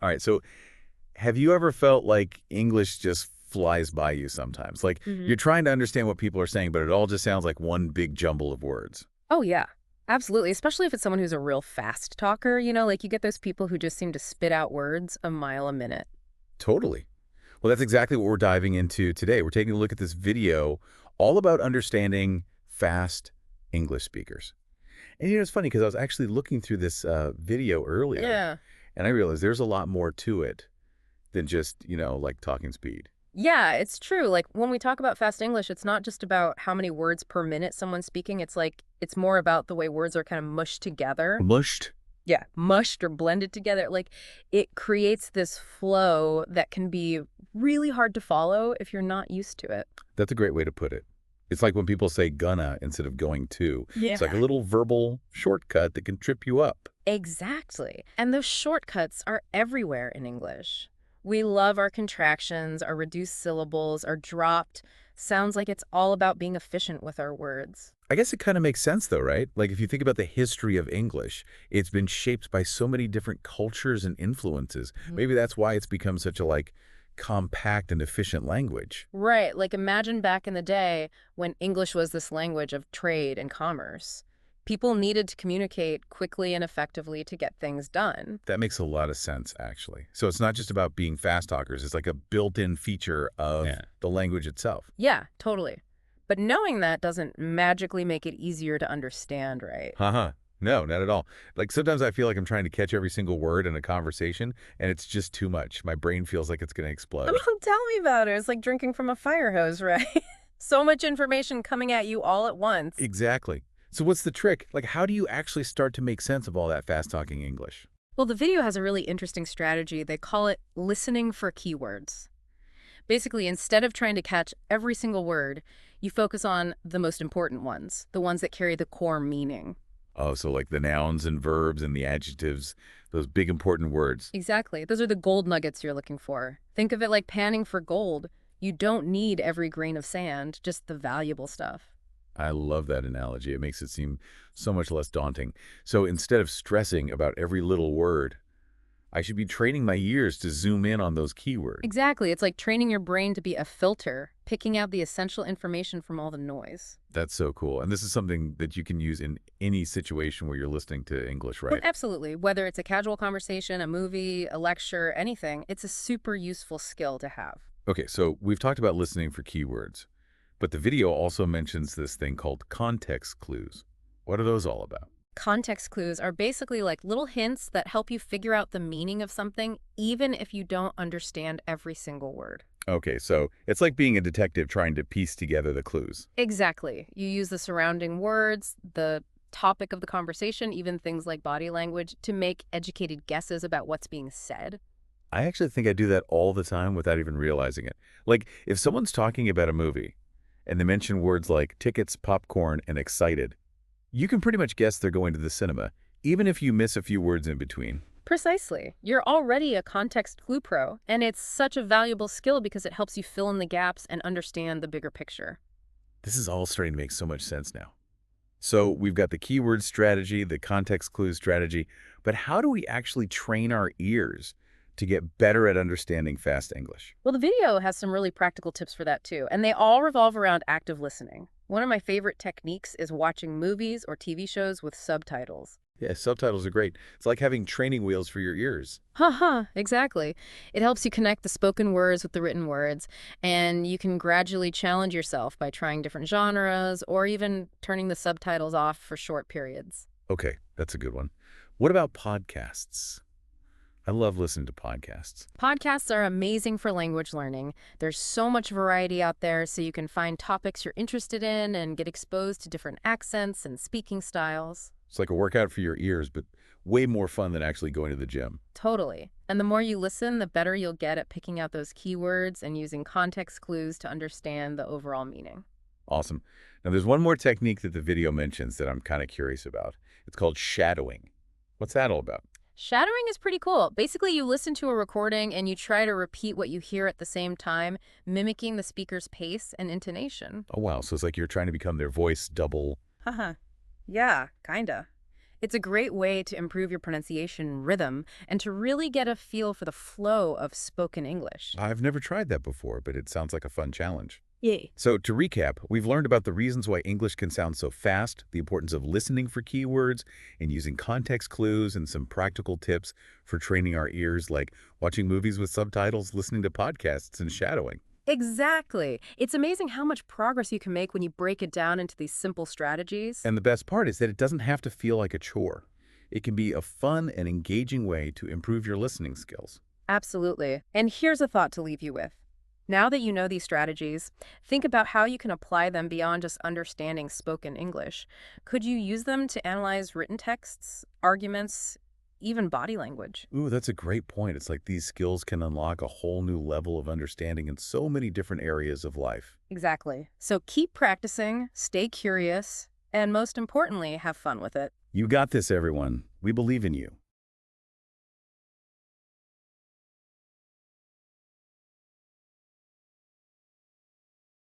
All right, so have you ever felt like English just flies by you sometimes? Like hmm you're trying to understand what people are saying, but it all just sounds like one big jumble of words. Oh, yeah. Absolutely. Especially if it's someone who's a real fast talker, like you get those people who just seem to spit out words a mile a minute. Totally. Well, that's exactly what we're diving into today. We're taking a look at this video all about understanding fast English speakers. And it's funny because I was actually looking through this video earlier, Yeah. and I realized there's a lot more to it than just, like talking speed. Yeah, it's true. Like when we talk about fast English, it's not just about how many words per minute someone's speaking. It's more about the way words are kind of mushed together. Mushed. Yeah, mushed or blended together. Like it creates this flow that can be really hard to follow if you're not used to it. That's a great way to put it. It's like when people say gonna instead of going to. It's like a Yeah. little verbal shortcut that can trip you up. Exactly. And those shortcuts are everywhere in English. We love our contractions, our reduced syllables, our dropped. Sounds like it's all about being efficient with our words. I guess it kind of makes sense though, right? Like if you think about the history of English, it's been shaped by so many different cultures and influences. Mhm. Maybe that's why it's become such a compact and efficient language. Right. Like imagine back in the day when English was this language of trade and commerce. People needed to communicate quickly and effectively to get things done. That makes a lot of sense, actually. So it's not just about being fast talkers. It's like a built-in feature of the language itself. Yeah, totally. But knowing that doesn't magically make it easier to understand, right? Haha. No, not at all. Like sometimes I feel like I'm trying to catch every single word in a conversation, and it's just too much. My brain feels like it's going to explode. Tell me about it. It's like drinking from a fire hose, right? So much information coming at you all at once. Exactly. So what's the trick? Like, how do you actually start to make sense of all that fast-talking English? Well, the video has a really interesting strategy. They call it listening for keywords. Basically, instead of trying to catch every single word, you focus on the most important ones, the ones that carry the core meaning. Oh, so like the nouns and verbs and the adjectives, those big important words. Exactly. Those are the gold nuggets you're looking for. Think of it like panning for gold. You don't need every grain of sand, just the valuable stuff. I love that analogy. It makes it seem so much less daunting. So instead of stressing about every little word, I should be training my ears to zoom in on those keywords. Exactly. It's like training your brain to be a filter, picking out the essential information from all the noise. That's so cool. And this is something that you can use in any situation where you're listening to English, Well, right? absolutely. Whether it's a casual conversation, a movie, a lecture, anything, it's a super useful skill to have. Okay, so we've talked about listening for keywords, but the video also mentions this thing called context clues. What are those all about? Context clues are basically like little hints that help you figure out the meaning of something, even if you don't understand every single word. Okay, so it's like being a detective trying to piece together the clues. Exactly. You use the surrounding words, the topic of the conversation, even things like body language, to make educated guesses about what's being said. I actually think I do that all the time without even realizing it. Like, if someone's talking about a movie and they mention words like tickets, popcorn, and excited, you can pretty much guess they're going to the cinema, even if you miss a few words in between. Precisely. You're already a context clue pro, and it's such a valuable skill because it helps you fill in the gaps and understand the bigger picture. This is all starting to make so much sense now. So we've got the keyword strategy, the context clue strategy, but how do we actually train our ears to get better at understanding fast English? Well, the video has some really practical tips for that too, and they all revolve around active listening. One of my favorite techniques is watching movies or TV shows with subtitles. Yeah, subtitles are great. It's like having training wheels for your ears. Haha, exactly. It helps you connect the spoken words with the written words, and you can gradually challenge yourself by trying different genres or even turning the subtitles off for short periods. Okay, that's a good one. What about podcasts? I love listening to podcasts. Podcasts are amazing for language learning. There's so much variety out there, so you can find topics you're interested in and get exposed to different accents and speaking styles. It's like a workout for your ears, but way more fun than actually going to the gym. Totally. And the more you listen, the better you'll get at picking out those keywords and using context clues to understand the overall meaning. Awesome. Now, there's one more technique that the video mentions that I'm kind of curious about. It's called shadowing. What's that all about? Shadowing is pretty cool. Basically, you listen to a recording and you try to repeat what you hear at the same time, mimicking the speaker's pace and intonation. Oh, wow. So it's like you're trying to become their voice double. Haha. Yeah, kinda. It's a great way to improve your pronunciation rhythm and to really get a feel for the flow of spoken English. I've never tried that before, but it sounds like a fun challenge. Yay. So to recap, we've learned about the reasons why English can sound so fast, the importance of listening for keywords, and using context clues, and some practical tips for training our ears, like watching movies with subtitles, listening to podcasts, and shadowing. Exactly. It's amazing how much progress you can make when you break it down into these simple strategies. And the best part is that it doesn't have to feel like a chore. It can be a fun and engaging way to improve your listening skills. Absolutely. And here's a thought to leave you with. Now that you know these strategies, think about how you can apply them beyond just understanding spoken English. Could you use them to analyze written texts, arguments, even body language? Ooh, that's a great point. It's like these skills can unlock a whole new level of understanding in so many different areas of life. Exactly. So keep practicing, stay curious, and most importantly, have fun with it. You got this, everyone. We believe in you.